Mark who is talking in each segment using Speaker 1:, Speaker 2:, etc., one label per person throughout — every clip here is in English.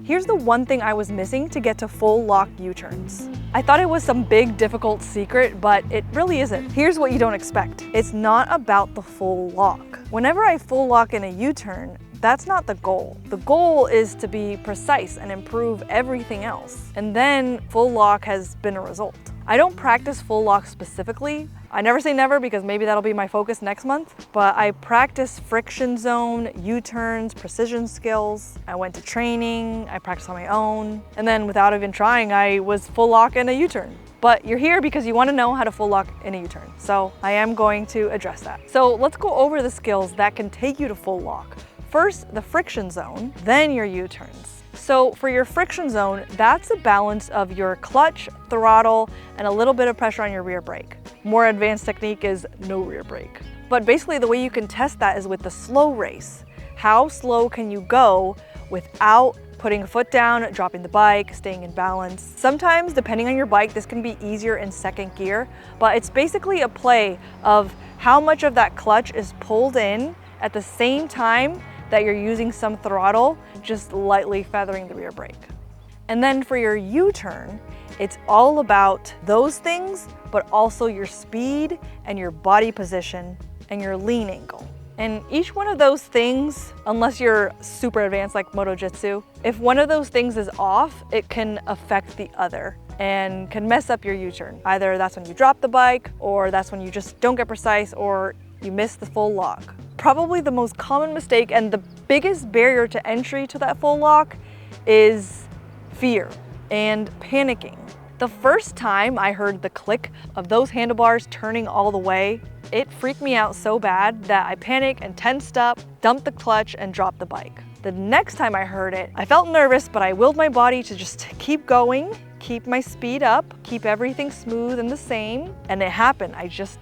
Speaker 1: Here's the one thing I was missing to get to full lock U-turns. I thought it was some big difficult secret, but it really isn't. Here's what you don't expect. It's not about the full lock. Whenever I full lock in a U-turn, that's not the goal. The goal is to be precise and improve everything else. And then full lock has been a result. I don't practice full lock specifically. I never say never because maybe that'll be my focus next month, but I practice friction zone, U-turns, precision skills. I went to training, I practiced on my own, and then without even trying, I was full lock in a U-turn. But you're here because you want to know how to full lock in a U-turn. So I am going to address that. So let's go over the skills that can take you to full lock. First, the friction zone, then your U-turns. So for your friction zone, that's a balance of your clutch, throttle, and a little bit of pressure on your rear brake. More advanced technique is no rear brake. But basically the way you can test that is with the slow race. How slow can you go without putting a foot down, dropping the bike, staying in balance? Sometimes, depending on your bike, this can be easier in second gear, but it's basically a play of how much of that clutch is pulled in at the same time that you're using some throttle, just lightly feathering the rear brake. And then for your U-turn, it's all about those things, but also your speed and your body position and your lean angle. And each one of those things, unless you're super advanced like Moto Jitsu, if one of those things is off, it can affect the other and can mess up your U-turn. Either that's when you drop the bike, or that's when you just don't get precise, or you miss the full lock. Probably the most common mistake and the biggest barrier to entry to that full lock is fear and panicking. The first time I heard the click of those handlebars turning all the way, it freaked me out so bad that I panicked and tensed up, dumped the clutch, and dropped the bike. The next time I heard it, I felt nervous, but I willed my body to just keep going, keep my speed up, keep everything smooth and the same, and it happened. I just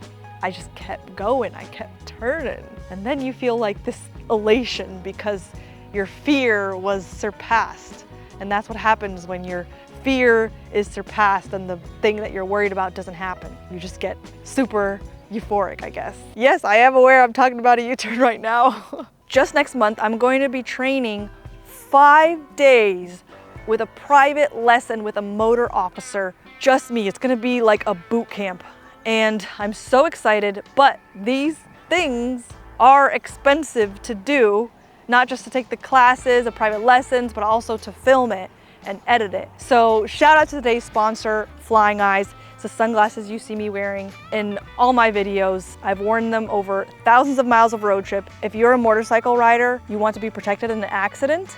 Speaker 1: kept going, I kept turning. And then you feel like this elation because your fear was surpassed. And that's what happens when your fear is surpassed and the thing that you're worried about doesn't happen. You just get super euphoric, I guess. Yes, I am aware I'm talking about a U-turn right now. Just next month, I'm going to be training 5 days with a private lesson with a motor officer. Just me, it's gonna be like a boot camp. And I'm so excited, but these things are expensive to do, not just to take the classes, the private lessons, but also to film it and edit it. So shout out to today's sponsor, Flying Eyes. It's the sunglasses you see me wearing in all my videos. I've worn them over thousands of miles of road trip. If you're a motorcycle rider, you want to be protected in an accident,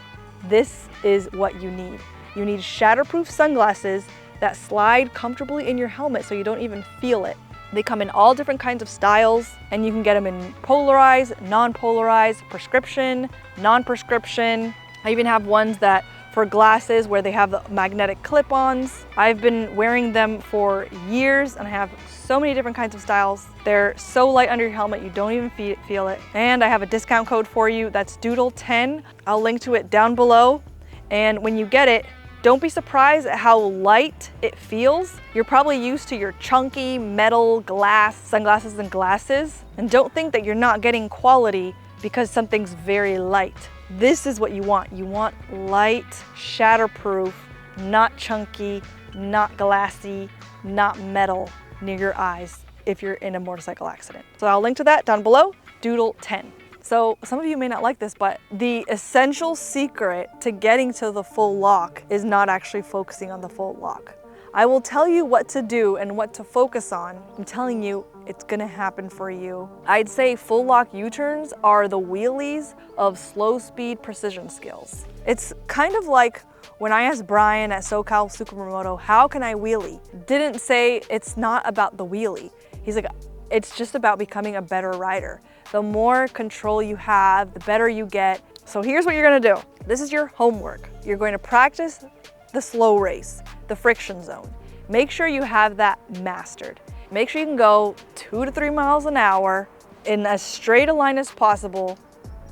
Speaker 1: this is what you need. You need shatterproof sunglasses that slide comfortably in your helmet so you don't even feel it. They come in all different kinds of styles, and you can get them in polarized, non-polarized, prescription, non-prescription. I even have ones that for glasses where they have the magnetic clip-ons. I've been wearing them for years and I have so many different kinds of styles. They're so light under your helmet, you don't even feel it. And I have a discount code for you, that's Doodle10. I'll link to it down below. And when you get it, don't be surprised at how light it feels. You're probably used to your chunky metal glass sunglasses and glasses. And don't think that you're not getting quality because something's very light. This is what you want. You want light, shatterproof, not chunky, not glassy, not metal near your eyes if you're in a motorcycle accident. So I'll link to that down below, Doodle10. So some of you may not like this, but the essential secret to getting to the full lock is not actually focusing on the full lock. I will tell you what to do and what to focus on. I'm telling you, it's gonna happen for you. I'd say full lock U-turns are the wheelies of slow speed precision skills. It's kind of like when I asked Brian at SoCal Supermoto, how can I wheelie? Didn't say it's not about the wheelie. He's like, it's just about becoming a better rider. The more control you have, the better you get. So here's what you're gonna do. This is your homework. You're going to practice the slow race, the friction zone. Make sure you have that mastered. Make sure you can go 2 to 3 miles an hour in as straight a line as possible,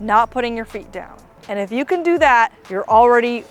Speaker 1: not putting your feet down. And if you can do that, you're already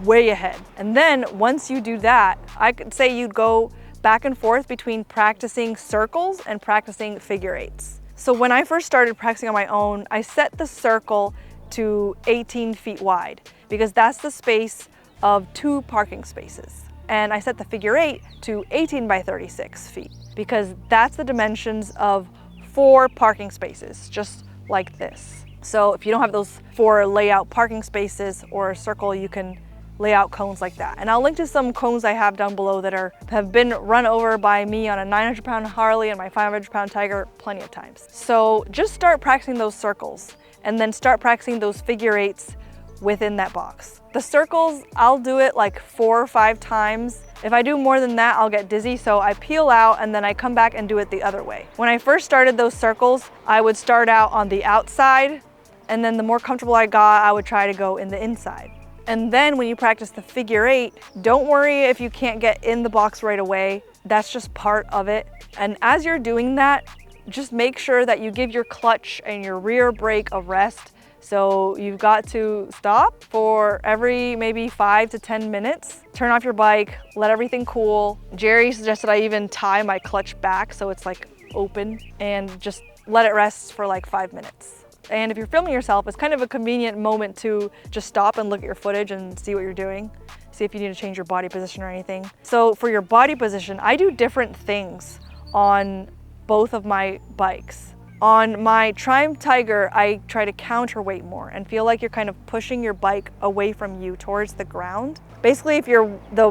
Speaker 1: way ahead. And then once you do that, I could say you'd go back and forth between practicing circles and practicing figure eights. So when I first started practicing on my own, I set the circle to 18 feet wide because that's the space of 2 parking spaces. And I set the figure 8 to 18 by 36 feet because that's the dimensions of 4 parking spaces, just like this. So if you don't have those 4 layout parking spaces or a circle, you can lay out cones like that. And I'll link to some cones I have down below that have been run over by me on a 900-pound Harley and my 500-pound Tiger plenty of times. So just start practicing those circles and then start practicing those figure 8s within that box. The circles, I'll do it like 4 or 5 times. If I do more than that, I'll get dizzy, so I peel out and then I come back and do it the other way. When I first started those circles, I would start out on the outside, and then the more comfortable I got, I would try to go in the inside. And then when you practice the figure 8, don't worry if you can't get in the box right away. That's just part of it. And as you're doing that, just make sure that you give your clutch and your rear brake a rest. So you've got to stop for every maybe 5 to 10 minutes, turn off your bike, let everything cool. Jerry suggested I even tie my clutch back so it's like open, and just let it rest for like 5 minutes. And if you're filming yourself, it's kind of a convenient moment to just stop and look at your footage and see what you're doing. See if you need to change your body position or anything. So for your body position, I do different things on both of my bikes. On my Triumph Tiger, I try to counterweight more and feel like you're kind of pushing your bike away from you towards the ground. Basically, if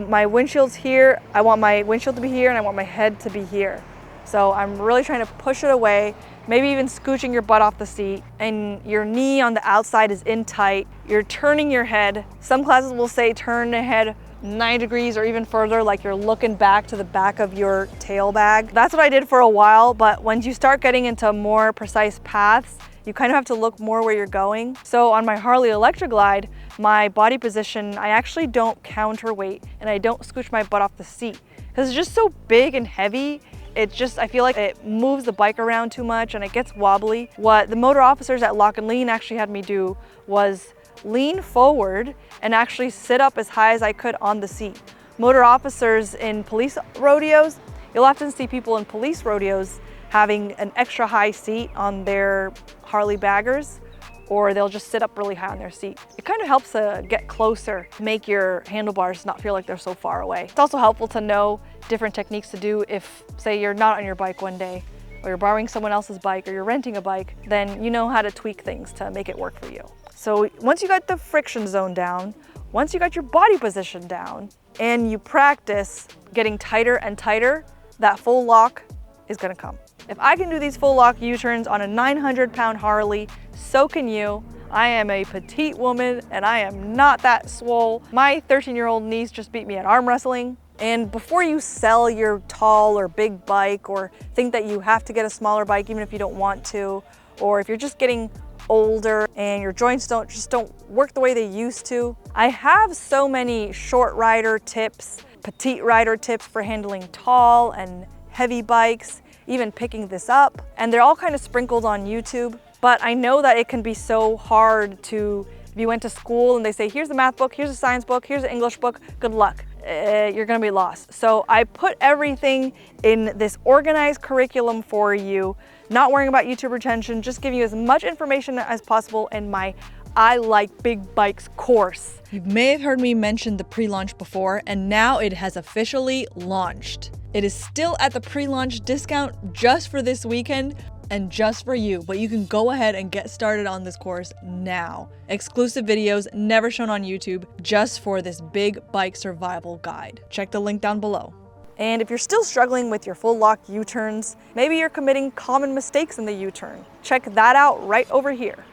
Speaker 1: my windshield's here, I want my windshield to be here and I want my head to be here. So I'm really trying to push it away, maybe even scooching your butt off the seat, and your knee on the outside is in tight. You're turning your head. Some classes will say turn the head 9 degrees or even further, like you're looking back to the back of your tail bag. That's what I did for a while, but once you start getting into more precise paths, you kind of have to look more where you're going. So on my Harley Electroglide, my body position, I actually don't counterweight and I don't scooch my butt off the seat because it's just so big and heavy. I feel like it moves the bike around too much and it gets wobbly. What the motor officers at Lock and Lean actually had me do was lean forward and actually sit up as high as I could on the seat. Motor officers in police rodeos, you'll often see people in police rodeos having an extra high seat on their Harley baggers, or they'll just sit up really high on their seat. It kind of helps to get closer, make your handlebars not feel like they're so far away. It's also helpful to know different techniques to do if, say, you're not on your bike one day, or you're borrowing someone else's bike, or you're renting a bike, then you know how to tweak things to make it work for you. So once you got the friction zone down, once you got your body position down, and you practice getting tighter and tighter, that full lock is gonna come. If I can do these full lock U-turns on a 900-pound Harley, so can you. I am a petite woman and I am not that swole. My 13-year-old niece just beat me at arm wrestling. And before you sell your tall or big bike or think that you have to get a smaller bike even if you don't want to, or if you're just getting older and your joints just don't work the way they used to, I have so many short rider tips, petite rider tips for handling tall and heavy bikes, even picking this up, and they're all kind of sprinkled on YouTube. But I know that it can be so hard to, if you went to school and they say, here's a math book, here's a science book, here's an English book, good luck. You're gonna be lost. So I put everything in this organized curriculum for you, not worrying about YouTube retention, just giving you as much information as possible in my I Like Big Bikes course.
Speaker 2: You may have heard me mention the pre-launch before, and now it has officially launched. It is still at the pre-launch discount just for this weekend and just for you, but you can go ahead and get started on this course now. Exclusive videos never shown on YouTube, just for this big bike survival guide. Check the link down below.
Speaker 1: And if you're still struggling with your full lock U-turns, maybe you're committing common mistakes in the U-turn, check that out right over here.